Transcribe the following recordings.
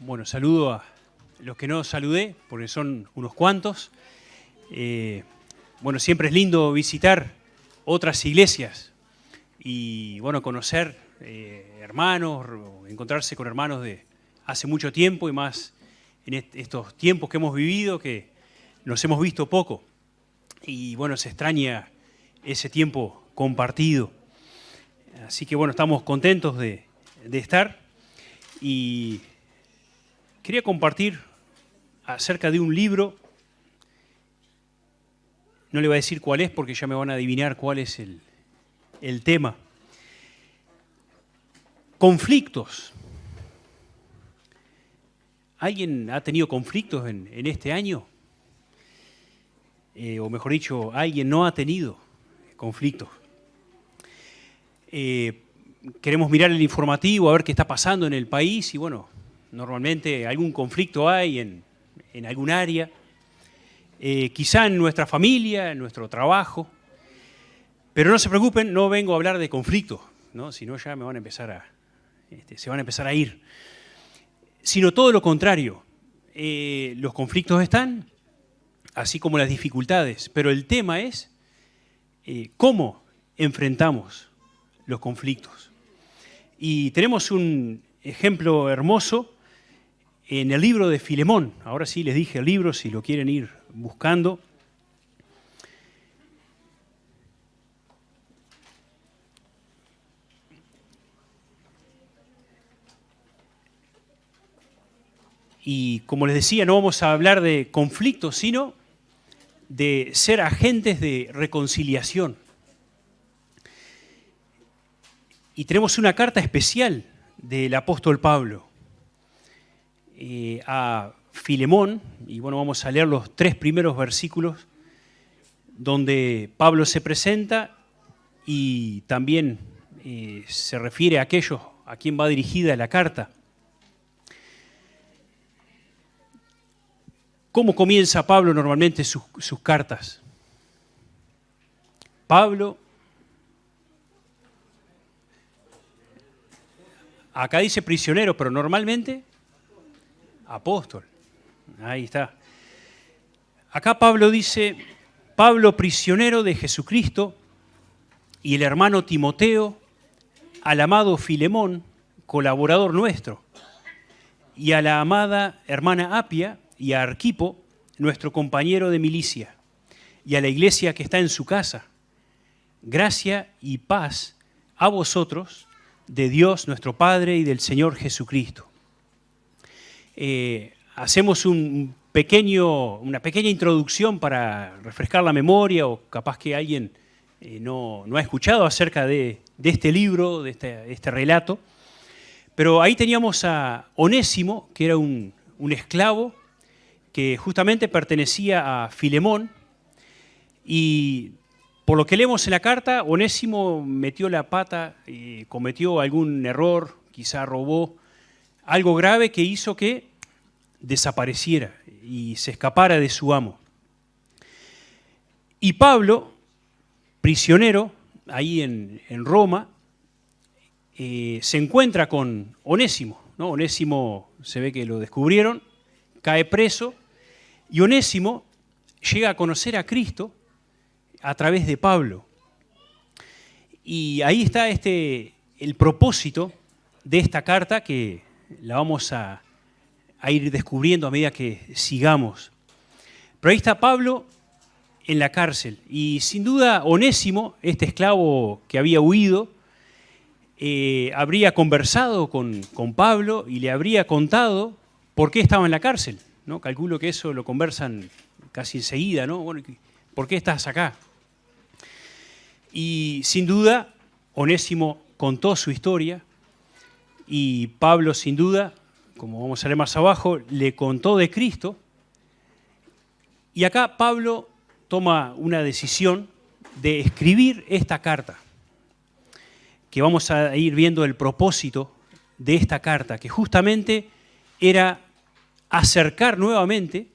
Bueno, saludo a los que no saludé, porque son unos cuantos. Bueno, siempre es lindo visitar otras iglesias y, bueno, conocer hermanos, encontrarse con hermanos de hace mucho tiempo y más en estos tiempos que hemos vivido, que nos hemos visto poco. Y, bueno, se extraña ese tiempo compartido. Así que, bueno, estamos contentos de estar y quería compartir acerca de un libro. No le voy a decir cuál es porque ya me van a adivinar cuál es el tema. Conflictos. ¿Alguien ha tenido conflictos en este año? O mejor dicho, ¿alguien no ha tenido conflictos? Queremos mirar el informativo, a ver qué está pasando en el país y, bueno, normalmente algún conflicto hay en algún área, quizá en nuestra familia, en nuestro trabajo, pero no se preocupen, no vengo a hablar de conflictos, ¿no? Si no ya me van a empezar se van a empezar a ir, sino todo lo contrario. Los conflictos están, así como las dificultades, pero el tema es cómo enfrentamos los conflictos. Y tenemos un ejemplo hermoso en el libro de Filemón. Ahora sí les dije el libro, si lo quieren ir buscando. Y como les decía, no vamos a hablar de conflictos, sino de ser agentes de reconciliación. Y tenemos una carta especial del apóstol Pablo a Filemón, y bueno, vamos a leer los 3 primeros versículos donde Pablo se presenta y también se refiere a aquellos a quien va dirigida la carta. ¿Cómo comienza Pablo normalmente sus cartas? Pablo, acá dice prisionero, pero normalmente apóstol. Ahí está. Acá Pablo dice, Pablo prisionero de Jesucristo y el hermano Timoteo, al amado Filemón, colaborador nuestro, y a la amada hermana Apia y a Arquipo, nuestro compañero de milicia, y a la iglesia que está en su casa. Gracia y paz a vosotros, de Dios nuestro Padre y del Señor Jesucristo. Hacemos una pequeña introducción para refrescar la memoria, o capaz que alguien no ha escuchado acerca de este libro, de este relato. Pero ahí teníamos a Onésimo, que era un esclavo que justamente pertenecía a Filemón, y por lo que leemos en la carta, Onésimo metió la pata, cometió algún error, quizá robó algo grave que hizo que desapareciera y se escapara de su amo. Y Pablo, prisionero, ahí en Roma, se encuentra con Onésimo, ¿no? Onésimo se ve que lo descubrieron, cae preso, y Onésimo llega a conocer a Cristo a través de Pablo. Y ahí está el propósito de esta carta, que la vamos a ir descubriendo a medida que sigamos. Pero ahí está Pablo en la cárcel, y sin duda Onésimo, este esclavo que había huido, habría conversado con Pablo y le habría contado por qué estaba en la cárcel, ¿no? Calculo que eso lo conversan casi enseguida, ¿no? Bueno, ¿por qué estás acá? Y sin duda Onésimo contó su historia, y Pablo sin duda, como vamos a leer más abajo, le contó de Cristo. Y acá Pablo toma una decisión de escribir esta carta, que vamos a ir viendo el propósito de esta carta, que justamente era acercar nuevamente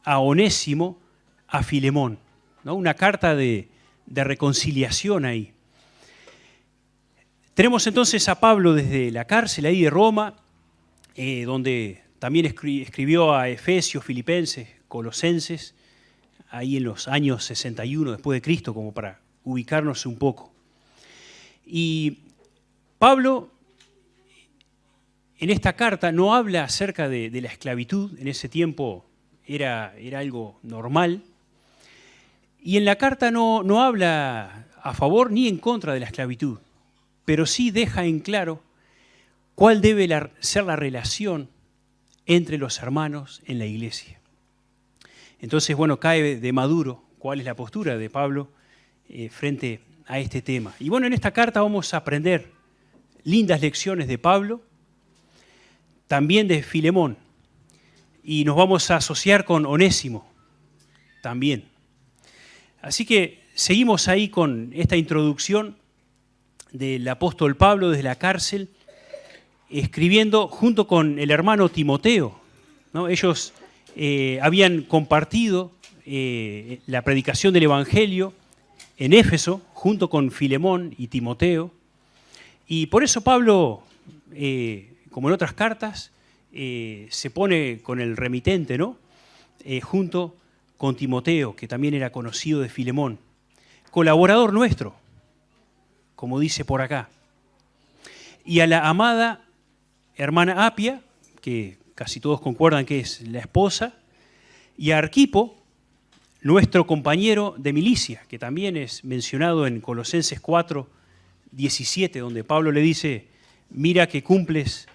a Onésimo a Filemón, ¿no? Una carta de reconciliación ahí. Tenemos entonces a Pablo desde la cárcel ahí de Roma, donde también escribió a Efesios, Filipenses, Colosenses, ahí en los años 61 después de Cristo, como para ubicarnos un poco. Y Pablo, en esta carta, no habla acerca de la esclavitud. En ese tiempo era algo normal. Y en la carta no habla a favor ni en contra de la esclavitud, pero sí deja en claro cuál debe ser la relación entre los hermanos en la iglesia. Entonces, bueno, cae de maduro cuál es la postura de Pablo frente a este tema. Y bueno, en esta carta vamos a aprender lindas lecciones de Pablo, también de Filemón, y nos vamos a asociar con Onésimo también. Así que seguimos ahí con esta introducción del apóstol Pablo desde la cárcel, escribiendo junto con el hermano Timoteo, ¿no? Ellos habían compartido la predicación del Evangelio en Éfeso, junto con Filemón y Timoteo, y por eso Pablo, como en otras cartas, se pone con el remitente, ¿no? Junto con Timoteo, que también era conocido de Filemón, colaborador nuestro, como dice por acá. Y a la amada hermana Apia, que casi todos concuerdan que es la esposa, y a Arquipo, nuestro compañero de milicia, que también es mencionado en Colosenses 4, 17, donde Pablo le dice, mira que cumplas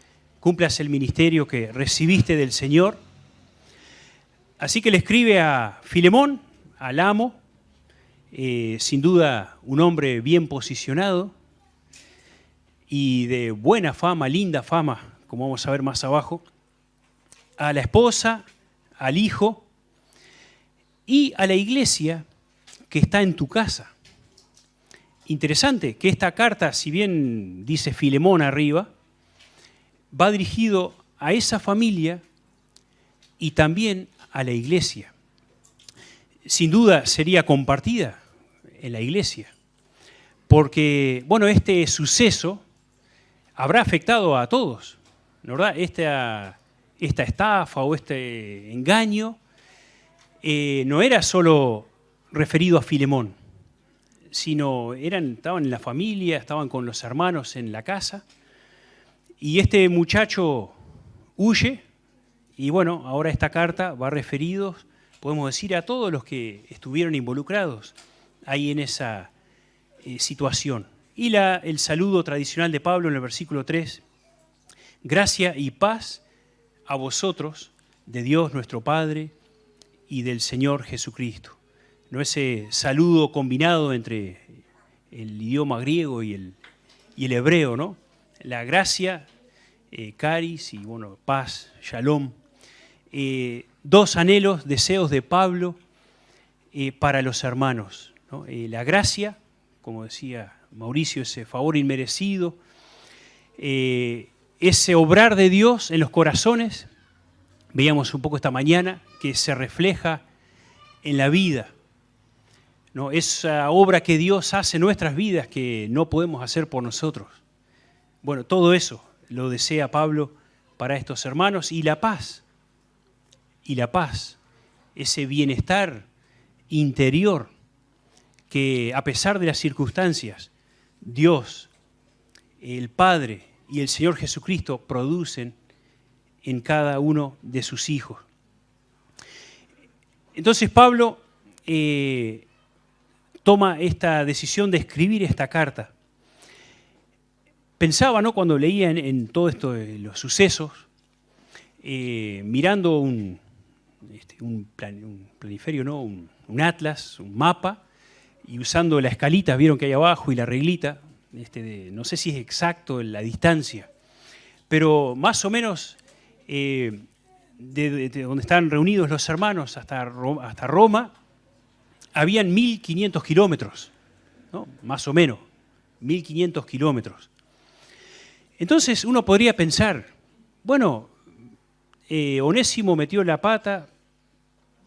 el ministerio que recibiste del Señor. Así que le escribe a Filemón, al amo, sin duda un hombre bien posicionado y de buena fama, linda fama, como vamos a ver más abajo, a la esposa, al hijo y a la iglesia que está en tu casa. Interesante que esta carta, si bien dice Filemón arriba, va dirigido a esa familia y también a la iglesia. Sin duda sería compartida en la iglesia, porque, bueno, este suceso habrá afectado a todos, ¿verdad? Esta estafa o este engaño no era solo referido a Filemón, sino estaban en la familia, estaban con los hermanos en la casa, y este muchacho huye, y bueno, ahora esta carta va referido, podemos decir, a todos los que estuvieron involucrados ahí en esa situación. Y el saludo tradicional de Pablo en el versículo 3, gracia y paz a vosotros, de Dios nuestro Padre y del Señor Jesucristo. No ese saludo combinado entre el idioma griego y el hebreo, ¿no? La gracia, caris y bueno, paz, shalom. Dos anhelos, deseos de Pablo para los hermanos, ¿no? La gracia, como decía Mauricio, ese favor inmerecido, ese obrar de Dios en los corazones, veíamos un poco esta mañana, que se refleja en la vida, ¿no? Esa obra que Dios hace en nuestras vidas que no podemos hacer por nosotros. Bueno, todo eso lo desea Pablo para estos hermanos, y la paz, ese bienestar interior que a pesar de las circunstancias, Dios, el Padre y el Señor Jesucristo producen en cada uno de sus hijos. Entonces Pablo toma esta decisión de escribir esta carta. Pensaba, ¿no?, cuando leía en todo esto de los sucesos, mirando un planiferio, ¿no?, un atlas, un mapa, y usando la escalita, vieron que hay abajo, y la reglita, no sé si es exacto la distancia, pero más o menos de donde están reunidos los hermanos hasta Roma, habían 1.500 kilómetros, ¿no?, más o menos, 1.500 kilómetros. Entonces uno podría pensar, bueno, Onésimo metió la pata,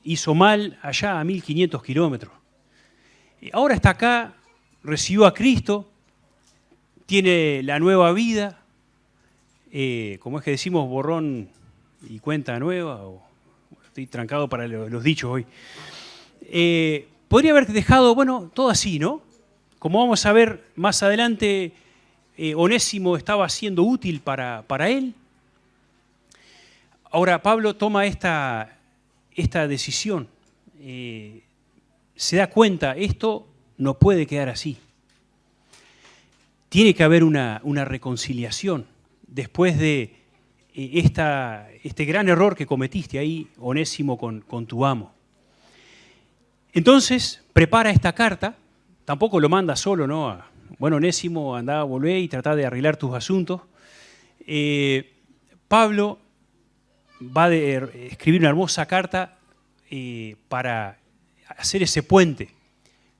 hizo mal allá a 1.500 kilómetros. Ahora está acá, recibió a Cristo, tiene la nueva vida, como es que decimos, borrón y cuenta nueva, o estoy trancado para los dichos hoy. Podría haber dejado, bueno, todo así, ¿no? Como vamos a ver más adelante, Onésimo estaba siendo útil para él. Ahora Pablo toma esta decisión. Se da cuenta, esto no puede quedar así. Tiene que haber una reconciliación después de este gran error que cometiste ahí, Onésimo, con tu amo. Entonces, prepara esta carta, tampoco lo manda solo, ¿no? Bueno, Onésimo, andá, volvé y tratá de arreglar tus asuntos. Pablo va a escribir una hermosa carta para hacer ese puente,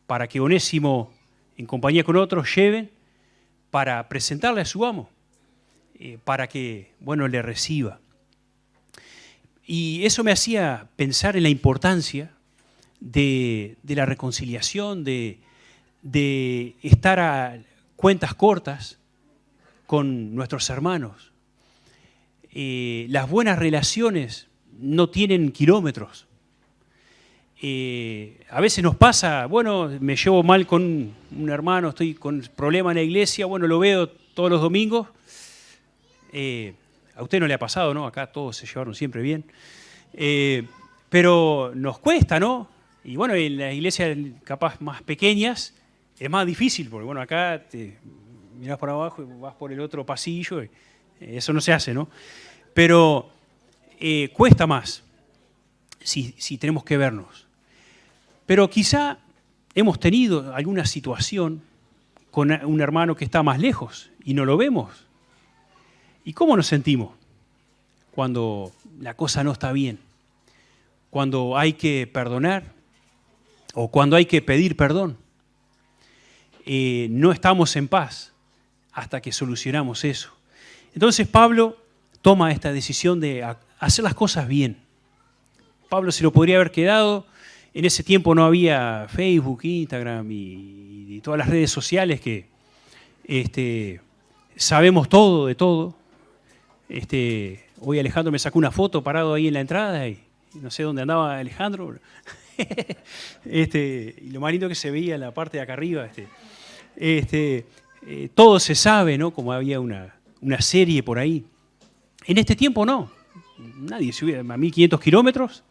para que Onésimo, en compañía con otros, lleven para presentarle a su amo, para que, bueno, le reciba. Y eso me hacía pensar en la importancia de la reconciliación, de estar a cuentas cortas con nuestros hermanos. Las buenas relaciones no tienen kilómetros. A veces nos pasa, bueno, me llevo mal con un hermano, estoy con problema en la iglesia, bueno, lo veo todos los domingos. A usted no le ha pasado, ¿no? Acá todos se llevaron siempre bien. Pero nos cuesta, ¿no? Y bueno, en las iglesias capaz más pequeñas es más difícil, porque bueno, acá te mirás por abajo y vas por el otro pasillo, y eso no se hace, ¿no? Pero cuesta más si tenemos que vernos. Pero quizá hemos tenido alguna situación con un hermano que está más lejos y no lo vemos. ¿Y cómo nos sentimos cuando la cosa no está bien? Cuando hay que perdonar o cuando hay que pedir perdón. No estamos en paz hasta que solucionamos eso. Entonces Pablo toma esta decisión de hacer las cosas bien. Pablo se lo podría haber quedado. En ese tiempo no había Facebook, Instagram y todas las redes sociales que sabemos todo de todo. Hoy Alejandro me sacó una foto parado ahí en la entrada y no sé dónde andaba Alejandro. Y lo más lindo que se veía en la parte de acá arriba. Todo se sabe, ¿no? Como había una serie por ahí. En este tiempo no. Nadie subía a 1500 kilómetros.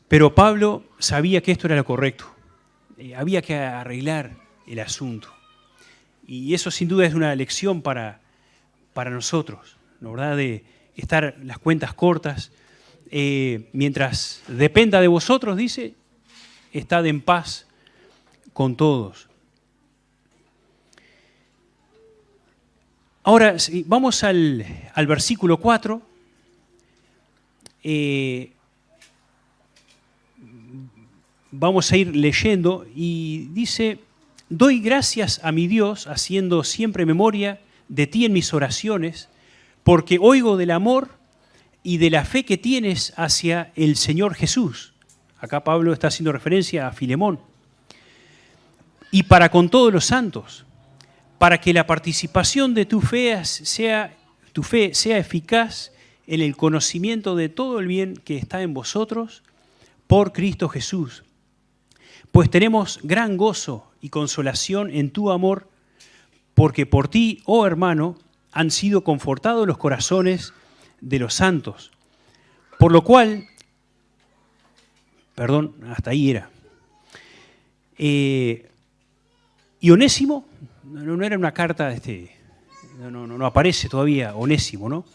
Pero Pablo sabía que esto era lo correcto. Había que arreglar el asunto. Y eso sin duda es una lección para nosotros, ¿no? ¿Verdad? De estar las cuentas cortas. Mientras dependa de vosotros, dice, estad en paz con todos. Ahora, vamos al versículo 4. Vamos a ir leyendo y dice: doy gracias a mi Dios, haciendo siempre memoria de ti en mis oraciones, porque oigo del amor y de la fe que tienes hacia el Señor Jesús. Acá Pablo está haciendo referencia a Filemón. Y para con todos los santos, para que la participación de tu fe sea eficaz en el conocimiento de todo el bien que está en vosotros por Cristo Jesús. Pues tenemos gran gozo y consolación en tu amor, porque por ti, oh hermano, han sido confortados los corazones de los santos. Por lo cual, perdón, hasta ahí era. Y Onésimo, no era una carta, no aparece todavía Onésimo, ¿no?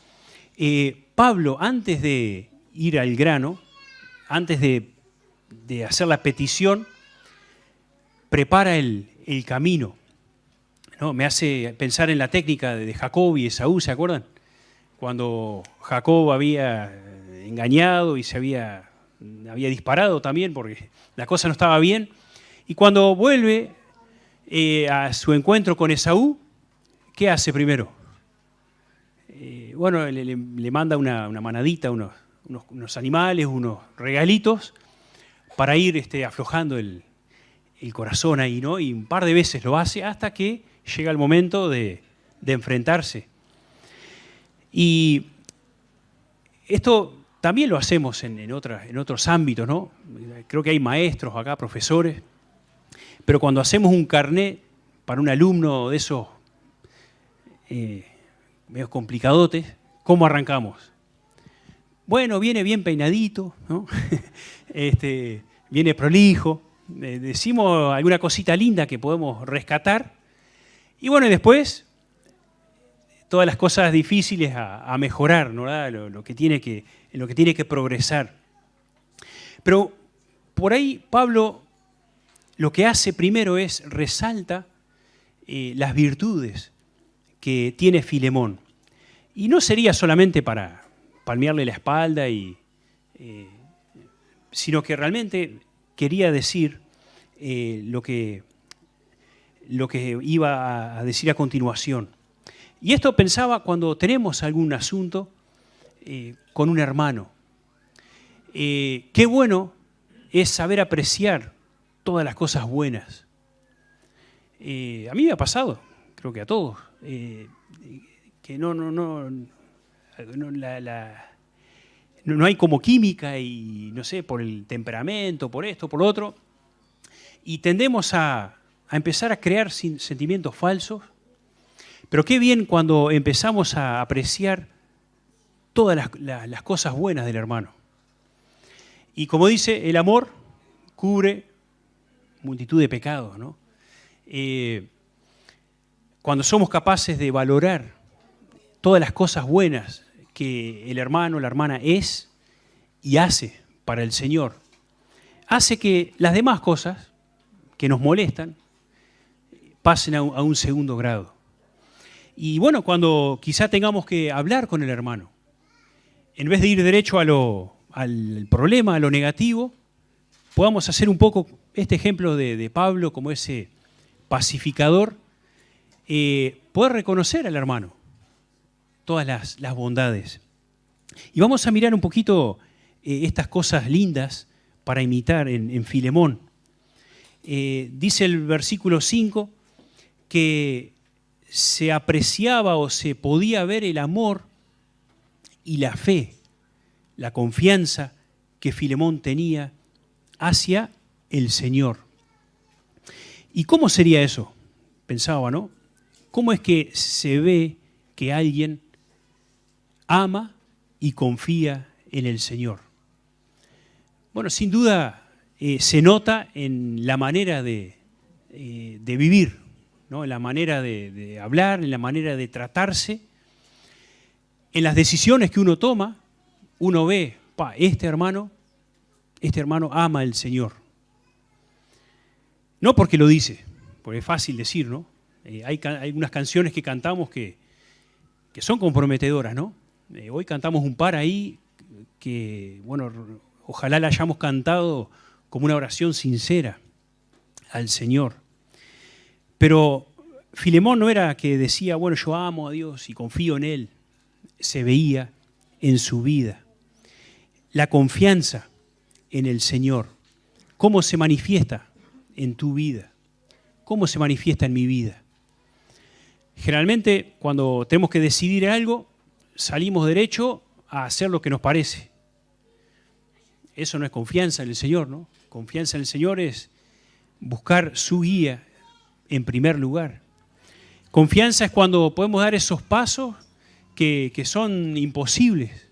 Pablo, antes de ir al grano, antes de hacer la petición, prepara el camino, ¿no? Me hace pensar en la técnica de Jacob y Esaú, ¿se acuerdan? Cuando Jacob había engañado y se había disparado también porque la cosa no estaba bien. Y cuando vuelve a su encuentro con Esaú, ¿qué hace primero? Bueno, le manda una manadita, unos animales, unos regalitos para ir aflojando el corazón ahí, ¿no? Y un par de veces lo hace hasta que llega el momento de enfrentarse. Y Esto también lo hacemos en otros ámbitos, ¿no? Creo que hay maestros acá, profesores, pero cuando hacemos un carnet para un alumno de esos medios complicadotes, ¿cómo arrancamos? Bueno, viene bien peinadito, ¿no? Viene prolijo, decimos alguna cosita linda que podemos rescatar, y bueno, y después todas las cosas difíciles a mejorar, ¿no? Lo que tiene que progresar. Pero por ahí Pablo lo que hace primero es resalta las virtudes que tiene Filemón. Y no sería solamente para palmearle la espalda, sino que realmente quería decir lo que iba a decir a continuación. Y esto pensaba cuando tenemos algún asunto con un hermano. Qué bueno es saber apreciar todas las cosas buenas. A mí me ha pasado, creo que a todos, que no hay como química y no sé, por el temperamento, por esto, por lo otro, y tendemos a empezar a crear sentimientos falsos. Pero qué bien cuando empezamos a apreciar todas las cosas buenas del hermano. Y como dice, el amor cubre multitud de pecados, ¿no? Cuando somos capaces de valorar todas las cosas buenas que el hermano, la hermana es y hace para el Señor, hace que las demás cosas que nos molestan pasen a un segundo grado. Y bueno, cuando quizá tengamos que hablar con el hermano, en vez de ir derecho al problema, a lo negativo, podamos hacer un poco este ejemplo de Pablo como ese pacificador, poder reconocer al hermano todas las bondades. Y vamos a mirar un poquito estas cosas lindas para imitar en Filemón. Dice el versículo 5 que se apreciaba o se podía ver el amor y la fe, la confianza que Filemón tenía hacia el Señor. ¿Y cómo sería eso? Pensaba, ¿no? ¿Cómo es que se ve que alguien ama y confía en el Señor? Bueno, sin duda se nota en la manera de vivir, ¿no? En la manera de hablar, en la manera de tratarse, en las decisiones que uno toma. Uno ve, este hermano ama al Señor. No porque lo dice, porque es fácil decir, ¿no? Hay unas canciones que cantamos que son comprometedoras, ¿no? Hoy cantamos un par ahí que, bueno, ojalá la hayamos cantado como una oración sincera al Señor. Pero Filemón no era que decía, bueno, yo amo a Dios y confío en Él. Se veía en su vida. La confianza en el Señor. ¿Cómo se manifiesta en tu vida? ¿Cómo se manifiesta en mi vida? Generalmente, cuando tenemos que decidir algo, salimos derecho a hacer lo que nos parece. Eso no es confianza en el Señor, ¿no? Confianza en el Señor es buscar su guía en primer lugar. Confianza es cuando podemos dar esos pasos que son imposibles,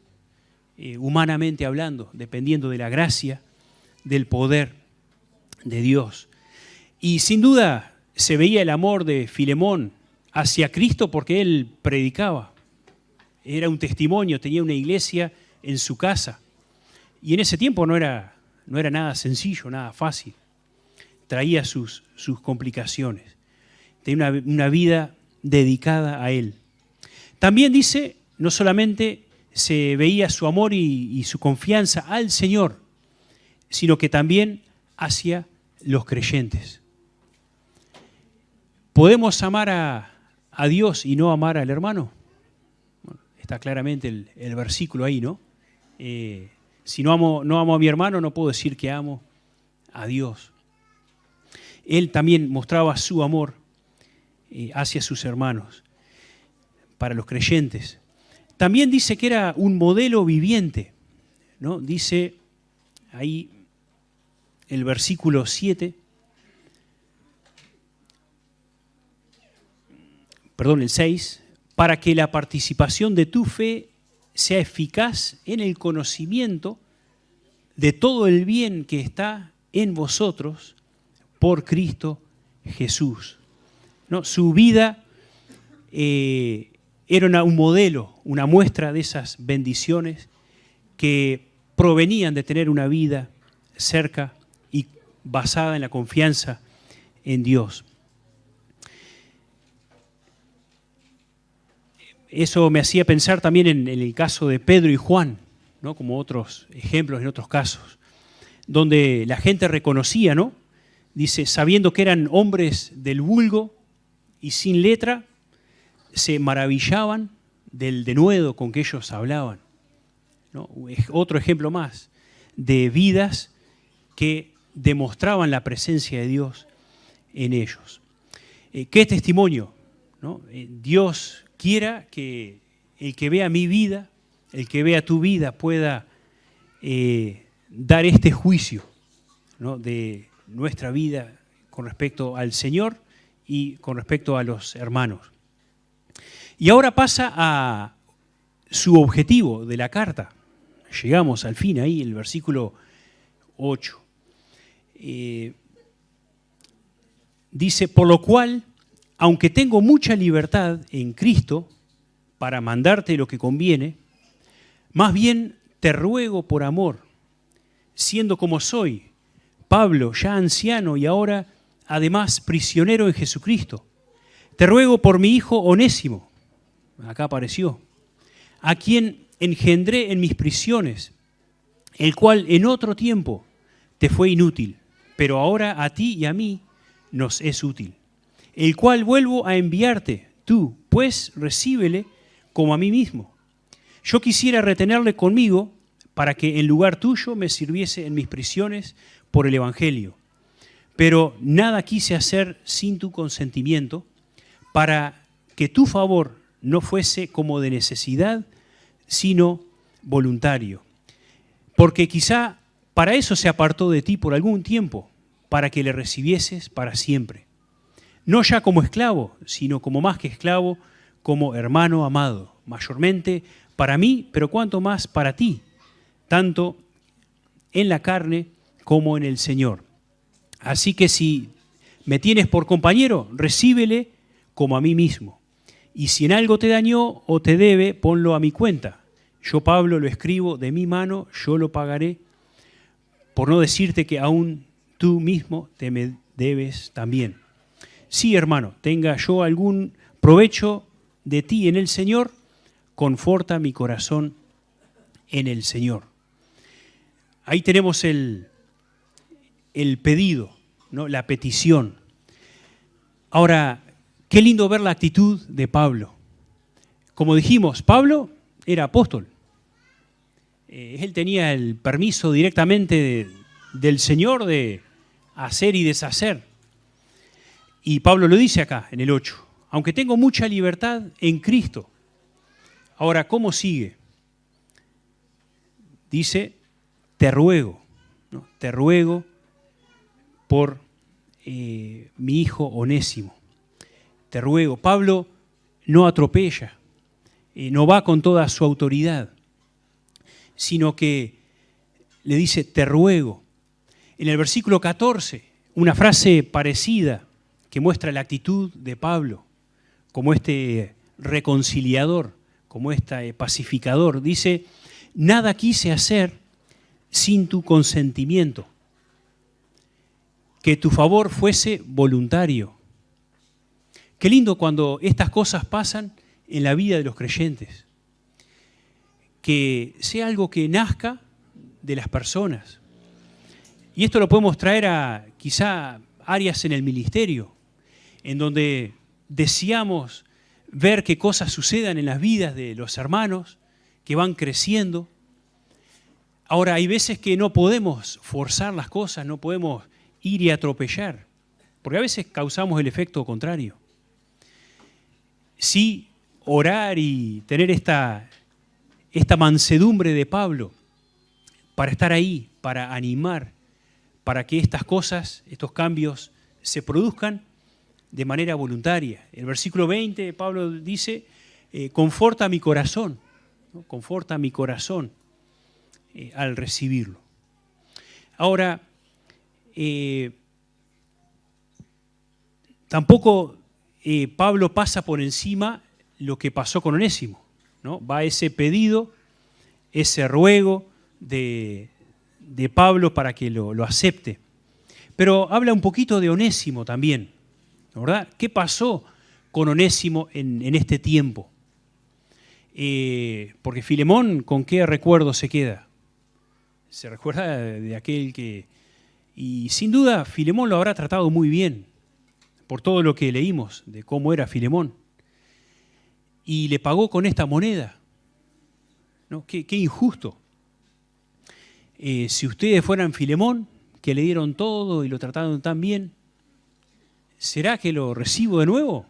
humanamente hablando, dependiendo de la gracia, del poder de Dios. Y sin duda se veía el amor de Filemón hacia Cristo porque él predicaba. Era un testimonio, tenía una iglesia en su casa. Y en ese tiempo no era nada sencillo, nada fácil. Traía sus complicaciones. Tenía una vida dedicada a Él. También dice, no solamente se veía su amor y su confianza al Señor, sino que también hacia los creyentes. ¿Podemos amar a Dios y no amar al hermano? Bueno, está claramente el versículo ahí, ¿no? Si no amo a mi hermano, no puedo decir que amo a Dios. Él también mostraba su amor hacia sus hermanos, para los creyentes. También dice que era un modelo viviente, ¿no? Dice ahí el versículo 7, perdón, el 6, para que la participación de tu fe sea eficaz en el conocimiento de todo el bien que está en vosotros por Cristo Jesús, ¿no? Su vida era un modelo, una muestra de esas bendiciones que provenían de tener una vida cerca y basada en la confianza en Dios. Eso me hacía pensar también en el caso de Pedro y Juan, ¿no? Como otros ejemplos en otros casos, donde la gente reconocía, ¿no? Dice, sabiendo que eran hombres del vulgo y sin letra, se maravillaban del denuedo con que ellos hablaban, ¿no? Otro ejemplo más de vidas que demostraban la presencia de Dios en ellos. ¿Qué testimonio, ¿no? Dios quiera que el que vea mi vida, el que vea tu vida pueda dar este juicio, ¿no? De nuestra vida con respecto al Señor y con respecto a los hermanos. Y ahora pasa a su objetivo de la carta. Llegamos al fin ahí, el versículo 8. Dice, por lo cual, aunque tengo mucha libertad en Cristo para mandarte lo que conviene, más bien te ruego por amor, siendo como soy, Pablo, ya anciano y ahora además prisionero en Jesucristo, te ruego por mi hijo Onésimo, acá apareció, a quien engendré en mis prisiones, el cual en otro tiempo te fue inútil, pero ahora a ti y a mí nos es útil, el cual vuelvo a enviarte, tú, pues recíbele como a mí mismo. Yo quisiera retenerle conmigo para que en lugar tuyo me sirviese en mis prisiones por el Evangelio. Pero nada quise hacer sin tu consentimiento, para que tu favor no fuese como de necesidad, sino voluntario. Porque quizá para eso se apartó de ti por algún tiempo, para que le recibieses para siempre. No ya como esclavo, sino como más que esclavo, como hermano amado, mayormente para mí, pero cuanto más para ti, tanto en la carne como en el Señor. Así que si me tienes por compañero, recíbele como a mí mismo. Y si en algo te dañó o te debe, ponlo a mi cuenta. Yo, Pablo, lo escribo de mi mano, yo lo pagaré, por no decirte que aún tú mismo te me debes también. Sí, hermano, tenga yo algún provecho de ti en el Señor, conforta mi corazón en el Señor. Ahí tenemos el pedido, ¿no? La petición. Ahora, qué lindo ver la actitud de Pablo. Como dijimos, Pablo era apóstol. Él tenía el permiso directamente del Señor de hacer y deshacer. Y Pablo lo dice acá, en el 8. Aunque tengo mucha libertad en Cristo. Ahora, ¿cómo sigue? Dice, te ruego, ¿no? Te ruego por mi hijo Onésimo. Te ruego. Pablo no atropella, no va con toda su autoridad, sino que le dice, te ruego. En el versículo 14, una frase parecida que muestra la actitud de Pablo, como este reconciliador, como este pacificador. Dice, nada quise hacer sin tu consentimiento, que tu favor fuese voluntario. Qué lindo cuando estas cosas pasan en la vida de los creyentes, que sea algo que nazca de las personas. Y esto lo podemos traer a quizá áreas en el ministerio, en donde deseamos ver qué cosas sucedan en las vidas de los hermanos que van creciendo. Ahora, hay veces que no podemos forzar las cosas, no podemos ir y atropellar, porque a veces causamos el efecto contrario. Sí, orar y tener esta esta mansedumbre de Pablo para estar ahí, para animar, para que estas cosas, estos cambios se produzcan de manera voluntaria. El versículo 20, Pablo dice, conforta mi corazón, ¿no? Conforta mi corazón al recibirlo. Ahora, tampoco Pablo pasa por encima lo que pasó con Onésimo, ¿no? Va ese pedido, ese ruego de Pablo para que lo acepte. Pero habla un poquito de Onésimo también, ¿verdad? ¿Qué pasó con Onésimo en este tiempo? Porque Filemón, ¿con qué recuerdo se queda? Se recuerda de aquel que... Y sin duda Filemón lo habrá tratado muy bien, por todo lo que leímos de cómo era Filemón. Y le pagó con esta moneda, ¿no? Qué injusto. Si ustedes fueran Filemón, que le dieron todo y lo trataron tan bien, ¿será que lo recibo de nuevo?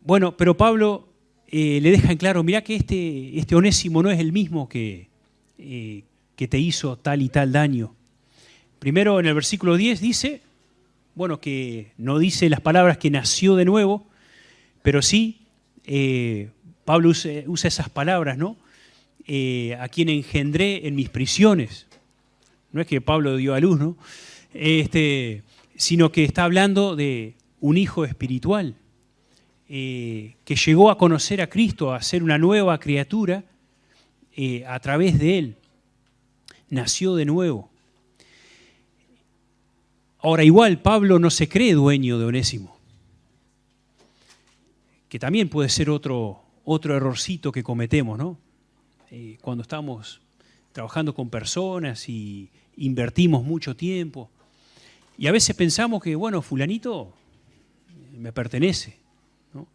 Bueno, pero Pablo le deja en claro, mirá que este Onésimo no es el mismo que te hizo tal y tal daño. Primero en el versículo 10 dice, bueno, que no dice las palabras que nació de nuevo, pero sí, Pablo usa esas palabras, ¿no? A quien engendré en mis prisiones. No es que Pablo dio a luz, ¿no? Sino que está hablando de un hijo espiritual que llegó a conocer a Cristo, a ser una nueva criatura a través de Él. Nació de nuevo. Ahora, igual Pablo no se cree dueño de Onésimo, que también puede ser otro errorcito que cometemos, ¿no? Cuando estamos trabajando con personas y invertimos mucho tiempo, y a veces pensamos que, bueno, fulanito me pertenece, ¿no?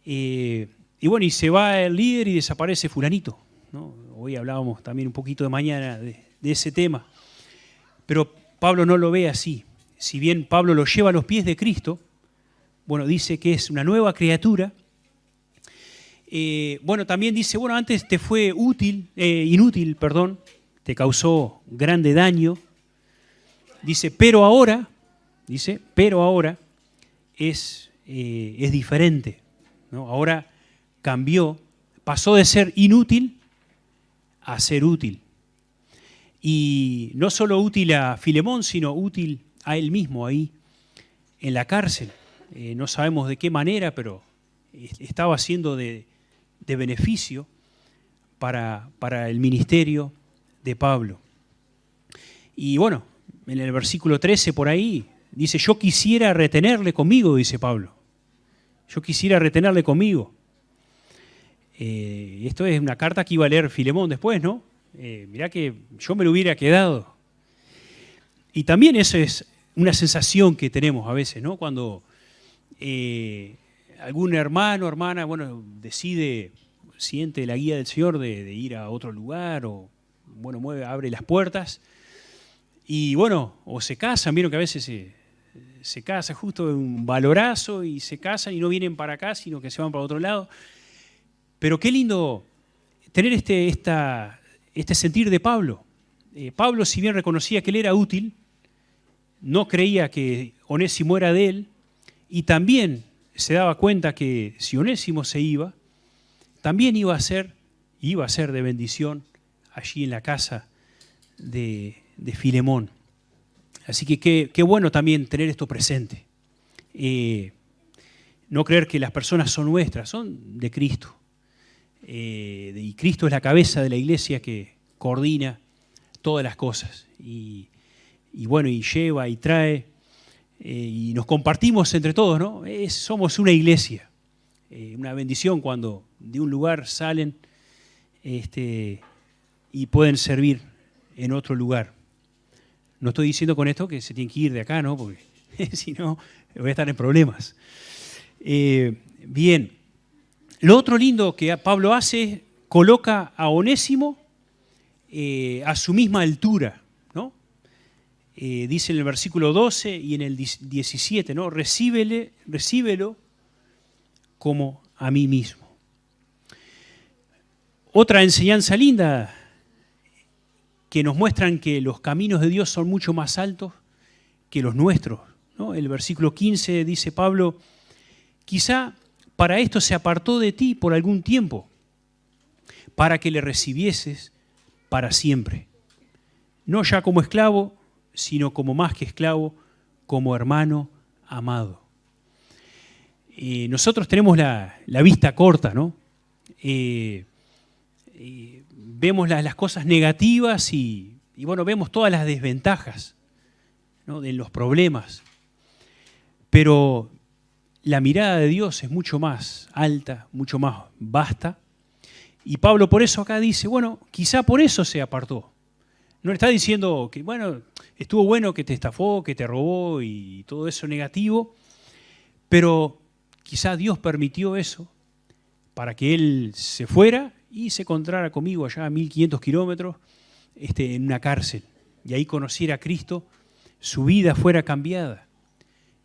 Y bueno, y se va el líder y desaparece fulanito, ¿no? Hoy hablábamos también un poquito de mañana de ese tema, pero Pablo no lo ve así. Si bien Pablo lo lleva a los pies de Cristo, bueno, dice que es una nueva criatura. Bueno, también dice, bueno, antes te fue inútil, te causó grande daño. Dice, pero ahora es diferente, ¿no? Ahora cambió, pasó de ser inútil a ser útil. Y no solo útil a Filemón, sino útil a él mismo ahí en la cárcel. No sabemos de qué manera, pero estaba siendo de beneficio para el ministerio de Pablo. Y bueno, en el versículo 13 por ahí dice, yo quisiera retenerle conmigo, dice Pablo. Yo quisiera retenerle conmigo. Esto es una carta que iba a leer Filemón después, ¿no? Mirá que yo me lo hubiera quedado. Y también eso es una sensación que tenemos a veces, ¿no? Cuando algún hermano, hermana, bueno, siente la guía del Señor de ir a otro lugar o, bueno, abre las puertas y, bueno, o se casan, vieron que a veces se casa justo en un valorazo y se casan y no vienen para acá, sino que se van para otro lado. Pero qué lindo tener este sentir de Pablo. Pablo, si bien reconocía que él era útil, no creía que Onésimo era de él, y también se daba cuenta que si Onésimo se iba, también iba a ser de bendición allí en la casa de Filemón. Así que qué bueno también tener esto presente. No creer que las personas son nuestras, son de Cristo. Y Cristo es la cabeza de la iglesia que coordina todas las cosas. Y bueno, y lleva y trae, y nos compartimos entre todos, ¿no? Somos una iglesia. Una bendición cuando de un lugar salen y pueden servir en otro lugar. No estoy diciendo con esto que se tienen que ir de acá, ¿no? Porque si no, voy a estar en problemas. Bien. Lo otro lindo que Pablo hace, coloca a Onésimo a su misma altura, ¿no? Dice en el versículo 12 y en el 17, ¿no? Recíbelo como a mí mismo. Otra enseñanza linda que nos muestran que los caminos de Dios son mucho más altos que los nuestros, ¿no? El versículo 15 dice Pablo, quizá para esto se apartó de ti por algún tiempo, para que le recibieses para siempre. No ya como esclavo, sino como más que esclavo, como hermano amado. Nosotros tenemos la vista corta, ¿no? Vemos las cosas negativas y bueno, vemos todas las desventajas, ¿no? De los problemas. Pero la mirada de Dios es mucho más alta, mucho más vasta. Y Pablo por eso acá dice, bueno, quizá por eso se apartó. No le está diciendo que, bueno, estuvo bueno que te estafó, que te robó y todo eso negativo, pero quizá Dios permitió eso para que él se fuera y se encontrara conmigo allá a 1500 kilómetros en una cárcel. Y ahí conociera a Cristo, su vida fuera cambiada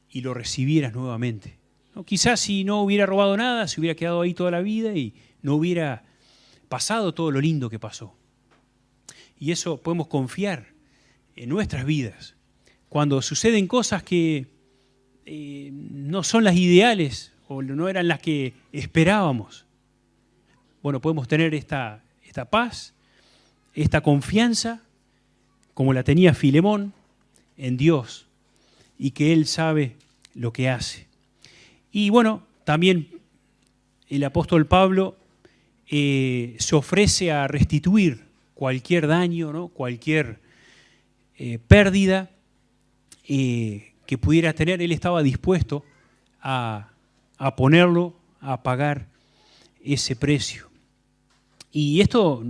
y lo recibieras nuevamente. ¿No? Quizás si no hubiera robado nada, se hubiera quedado ahí toda la vida y no hubiera pasado todo lo lindo que pasó. Y eso podemos confiar en nuestras vidas. Cuando suceden cosas que no son las ideales o no eran las que esperábamos, bueno, podemos tener esta paz, esta confianza, como la tenía Filemón, en Dios, y que Él sabe lo que hace. Y bueno, también el apóstol Pablo se ofrece a restituir cualquier daño, ¿no? Cualquier pérdida que pudiera tener. Él estaba dispuesto a ponerlo, a pagar ese precio. Y esto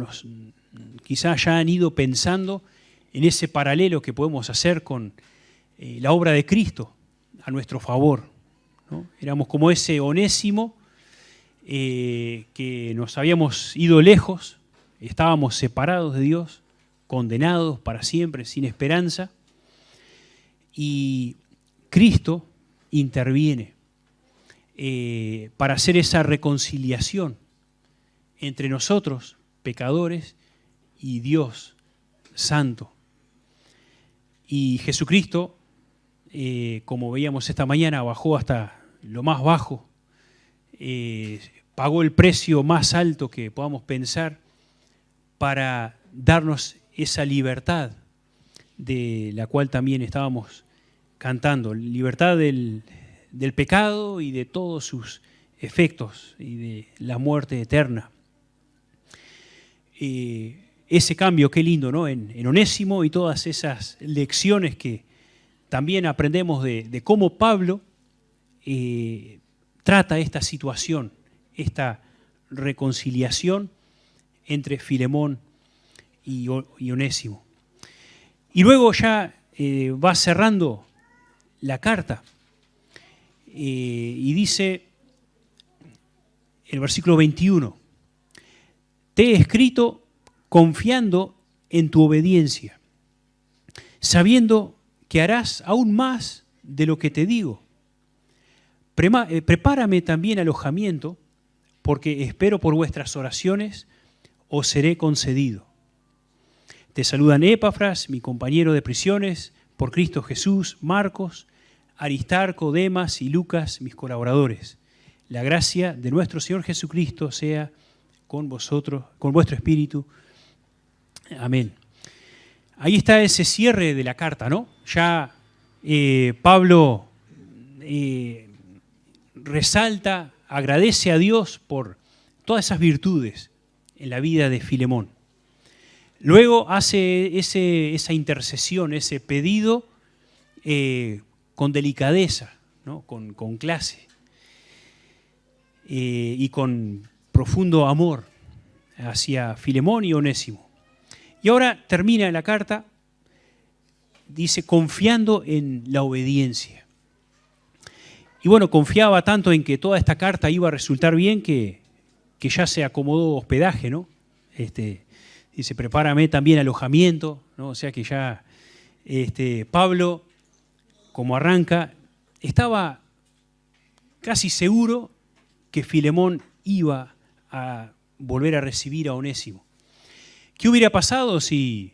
quizás ya han ido pensando en ese paralelo que podemos hacer con la obra de Cristo a nuestro favor, ¿no? Éramos como ese Onésimo que nos habíamos ido lejos, estábamos separados de Dios, condenados para siempre, sin esperanza, y Cristo interviene para hacer esa reconciliación entre nosotros, pecadores, y Dios santo. Y Jesucristo, como veíamos esta mañana, bajó hasta lo más bajo, pagó el precio más alto que podamos pensar para darnos esa libertad de la cual también estábamos cantando, libertad del pecado y de todos sus efectos y de la muerte eterna. Ese cambio, qué lindo, ¿no? En Onésimo y todas esas lecciones que también aprendemos de cómo Pablo trata esta situación, esta reconciliación entre Filemón y Onésimo. Y luego ya va cerrando la carta y dice el versículo 21, te he escrito confiando en tu obediencia, sabiendo que harás aún más de lo que te digo. Prepárame también alojamiento, porque espero por vuestras oraciones, os seré concedido. Te saludan Epafras, mi compañero de prisiones, por Cristo Jesús, Marcos, Aristarco, Demas y Lucas, mis colaboradores. La gracia de nuestro Señor Jesucristo sea con vosotros, con vuestro espíritu. Amén. Ahí está ese cierre de la carta, ¿no? Ya Pablo resalta, agradece a Dios por todas esas virtudes en la vida de Filemón. Luego hace esa intercesión, ese pedido con delicadeza, ¿no? Con clase y con profundo amor hacia Filemón y Onésimo. Y ahora termina la carta, dice, confiando en la obediencia. Y bueno, confiaba tanto en que toda esta carta iba a resultar bien que ya se acomodó hospedaje, ¿no? Dice, prepárame también alojamiento, ¿no? O sea que ya Pablo, como arranca, estaba casi seguro que Filemón iba a volver a recibir a Onésimo. ¿Qué hubiera pasado si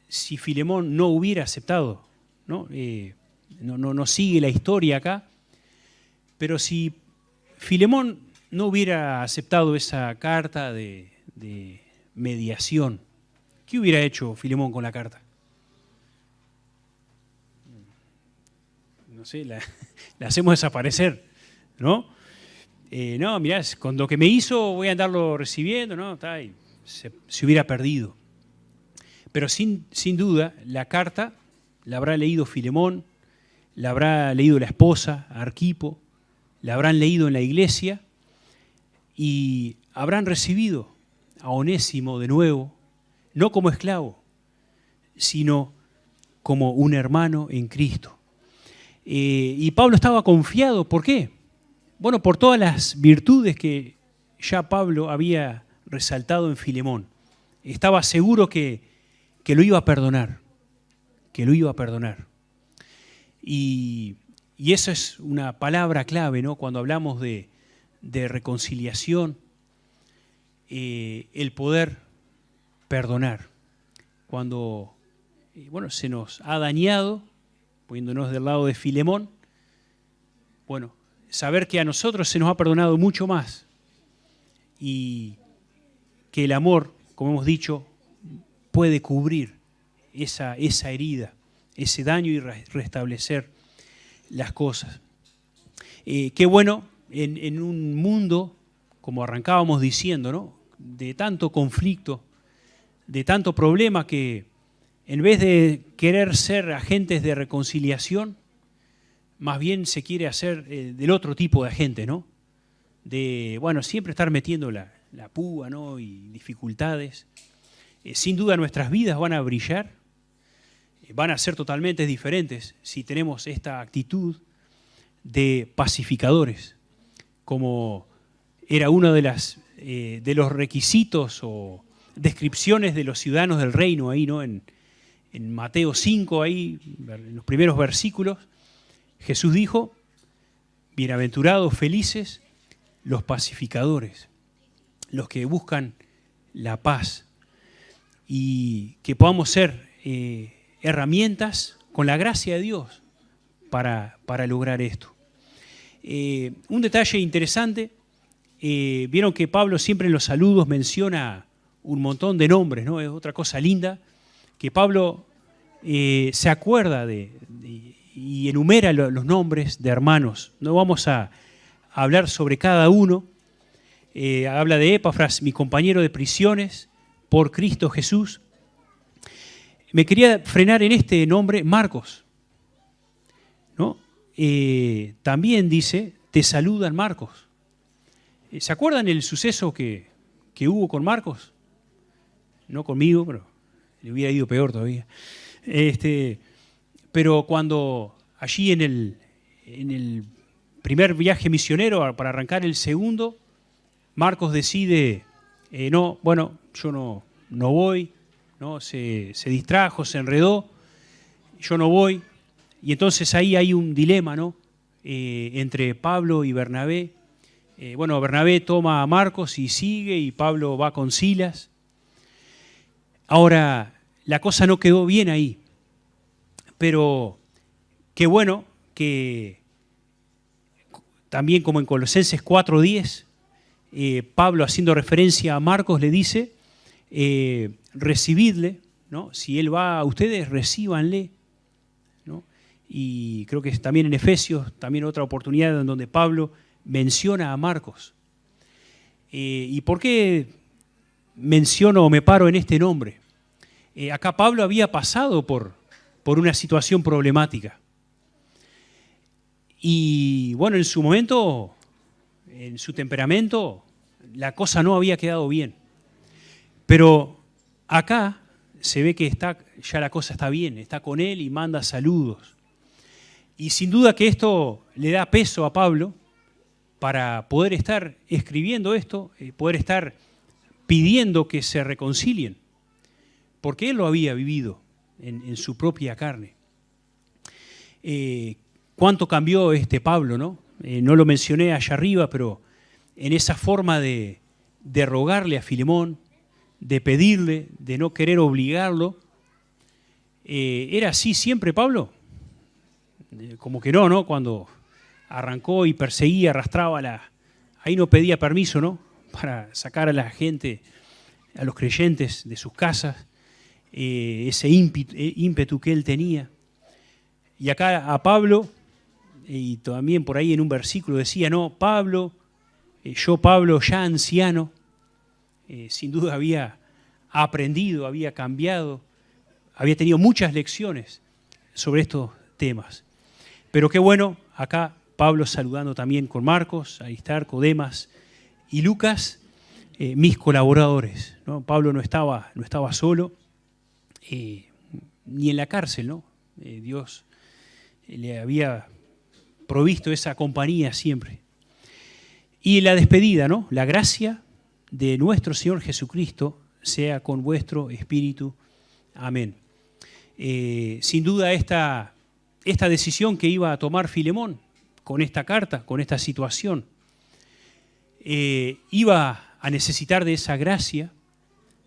Filemón no hubiera aceptado? No sigue la historia acá, pero si Filemón no hubiera aceptado esa carta de mediación, ¿qué hubiera hecho Filemón con la carta? No sé, la hacemos desaparecer, ¿no? No, mirá, con lo que me hizo voy a andarlo recibiendo, ¿no? Se hubiera perdido. Pero sin duda, la carta la habrá leído Filemón, la habrá leído la esposa, Arquipo, la habrán leído en la iglesia y habrán recibido a Onésimo de nuevo, no como esclavo, sino como un hermano en Cristo. Y Pablo estaba confiado, ¿por qué? Bueno, por todas las virtudes que ya Pablo había resaltado en Filemón. Estaba seguro que lo iba a perdonar, Y eso es una palabra clave, ¿no? Cuando hablamos de reconciliación, el poder perdonar. Cuando se nos ha dañado, poniéndonos del lado de Filemón, saber que a nosotros se nos ha perdonado mucho más y que el amor, como hemos dicho, puede cubrir esa herida, ese daño y restablecer las cosas. Qué bueno en un mundo, como arrancábamos diciendo, ¿no? De tanto conflicto, de tanto problema, que en vez de querer ser agentes de reconciliación, más bien se quiere hacer del otro tipo de agente, ¿no? De, siempre estar metiendo la púa, ¿no? Y dificultades. Sin duda nuestras vidas van a brillar, van a ser totalmente diferentes si tenemos esta actitud de pacificadores, como era uno de los requisitos o descripciones de los ciudadanos del reino ahí, ¿no? En Mateo 5, ahí, en los primeros versículos, Jesús dijo: bienaventurados, felices, los pacificadores, los que buscan la paz, y que podamos ser herramientas con la gracia de Dios para lograr esto. Un detalle interesante, vieron que Pablo siempre en los saludos menciona un montón de nombres, ¿no? Es otra cosa linda, que Pablo se acuerda y enumera los nombres de hermanos. No vamos a hablar sobre cada uno. Habla de Epafras, mi compañero de prisiones, por Cristo Jesús. Me quería frenar en este nombre, Marcos, ¿no? También dice, te saludan Marcos. ¿Se acuerdan el suceso que hubo con Marcos? No conmigo, pero le hubiera ido peor todavía. Pero cuando allí en el primer viaje misionero, para arrancar el segundo, Marcos decide, yo no voy, ¿no? Se distrajo, se enredó, yo no voy. Y entonces ahí hay un dilema, ¿no? Entre Pablo y Bernabé. Bernabé toma a Marcos y sigue, y Pablo va con Silas. Ahora, la cosa no quedó bien ahí, pero qué bueno que también, como en Colosenses 4:10, Pablo, haciendo referencia a Marcos, le dice, recibidle, ¿no? Si él va a ustedes, recíbanle, ¿no? Y creo que también en Efesios, también otra oportunidad en donde Pablo menciona a Marcos. ¿Y por qué menciono o me paro en este nombre? Acá Pablo había pasado por una situación problemática. Y en su momento, en su temperamento, la cosa no había quedado bien. Pero acá se ve que ya la cosa está bien, está con él y manda saludos. Y sin duda que esto le da peso a Pablo para poder estar escribiendo esto, poder estar pidiendo que se reconcilien, porque él lo había vivido en su propia carne. ¿Cuánto cambió Pablo, ¿no? No lo mencioné allá arriba, pero en esa forma de de rogarle a Filemón, de pedirle, de no querer obligarlo. ¿Era así siempre Pablo? Como que no, ¿no? Cuando arrancó y perseguía, arrastraba ahí no pedía permiso, ¿no? Para sacar a la gente, a los creyentes de sus casas, ese ímpetu que él tenía. Y acá a Pablo, y también por ahí en un versículo decía, no, Pablo, yo Pablo ya anciano, sin duda había aprendido, había cambiado, había tenido muchas lecciones sobre estos temas. Pero qué bueno, acá Pablo saludando también con Marcos, Aristarco, Demas y Lucas, mis colaboradores, ¿no? Pablo no estaba solo, ni en la cárcel, ¿no? Dios le había provisto esa compañía siempre. Y la despedida, ¿no? La gracia de nuestro Señor Jesucristo sea con vuestro espíritu. Amén. Sin duda esta decisión que iba a tomar Filemón con esta carta, con esta situación, iba a necesitar de esa gracia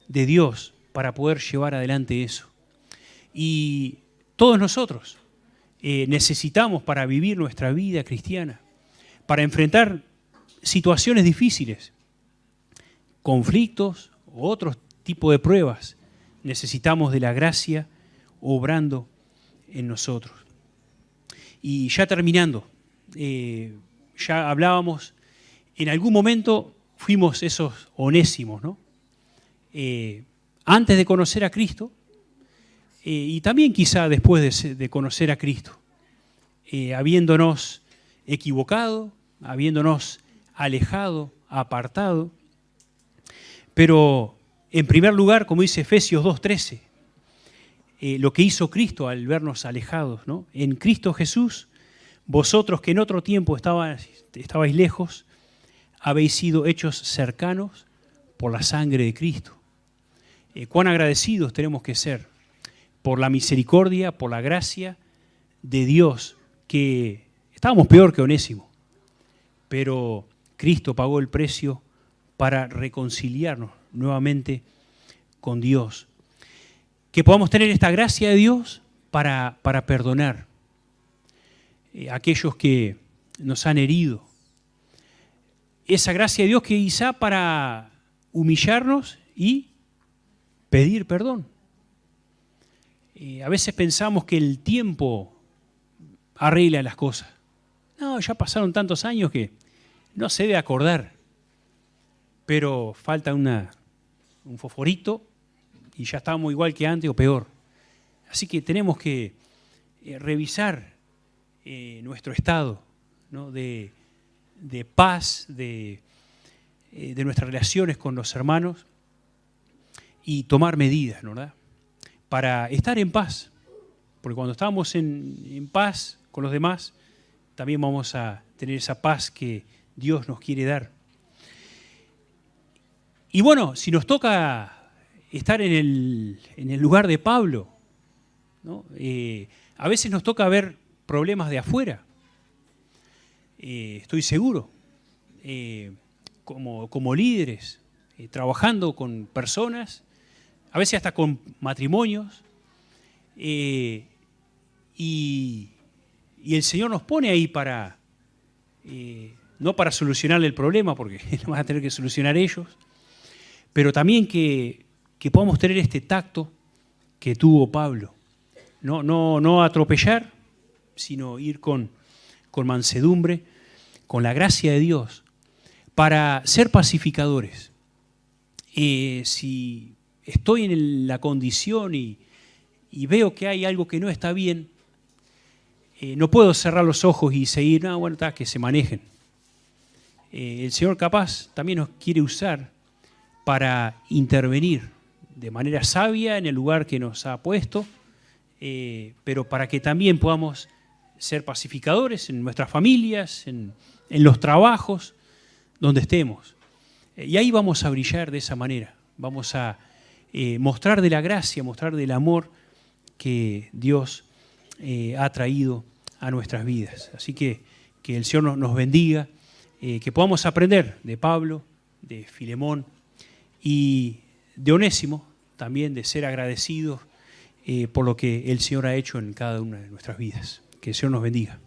de Dios para poder llevar adelante eso. Y todos nosotros necesitamos para vivir nuestra vida cristiana, para enfrentar situaciones difíciles, conflictos u otros tipos de pruebas, necesitamos de la gracia obrando en nosotros. Y ya terminando, ya hablábamos, en algún momento fuimos esos onésimos, ¿no? Antes de conocer a Cristo, y también quizá después de conocer a Cristo, habiéndonos equivocado, habiéndonos alejado, apartado. Pero en primer lugar, como dice Efesios 2:13, lo que hizo Cristo al vernos alejados, ¿no? En Cristo Jesús, vosotros que en otro tiempo estabais lejos, habéis sido hechos cercanos por la sangre de Cristo. Cuán agradecidos tenemos que ser por la misericordia, por la gracia de Dios, que estábamos peor que Onésimo, pero Cristo pagó el precio para reconciliarnos nuevamente con Dios. Que podamos tener esta gracia de Dios para perdonar a aquellos que nos han herido. Esa gracia de Dios que quizá para humillarnos y pedir perdón. A veces pensamos que el tiempo arregla las cosas. No, ya pasaron tantos años que no se debe acordar. Pero falta un fosforito y ya estamos igual que antes o peor. Así que tenemos que revisar nuestro estado, ¿no? de paz, de nuestras relaciones con los hermanos y tomar medidas, ¿no? ¿Verdad? Para estar en paz. Porque cuando estamos en paz con los demás, también vamos a tener esa paz que Dios nos quiere dar. Y bueno, si nos toca estar en el lugar de Pablo, ¿no? A veces nos toca ver problemas de afuera, estoy seguro, como líderes, trabajando con personas, a veces hasta con matrimonios, y el Señor nos pone ahí para, no para solucionarle el problema, porque lo van a tener que solucionar ellos, pero también que podamos tener este tacto que tuvo Pablo. No atropellar, sino ir con mansedumbre, con la gracia de Dios, para ser pacificadores. Si estoy en la condición y veo que hay algo que no está bien, no puedo cerrar los ojos y seguir, no, bueno, que se manejen. El Señor capaz también nos quiere usar para intervenir de manera sabia en el lugar que nos ha puesto, pero para que también podamos ser pacificadores en nuestras familias, en los trabajos, donde estemos. Y ahí vamos a brillar de esa manera, vamos a mostrar de la gracia, mostrar del amor que Dios ha traído a nuestras vidas. Así que el Señor nos bendiga, que podamos aprender de Pablo, de Filemón y de Onésimo, también de ser agradecidos por lo que el Señor ha hecho en cada una de nuestras vidas. Que el Señor nos bendiga.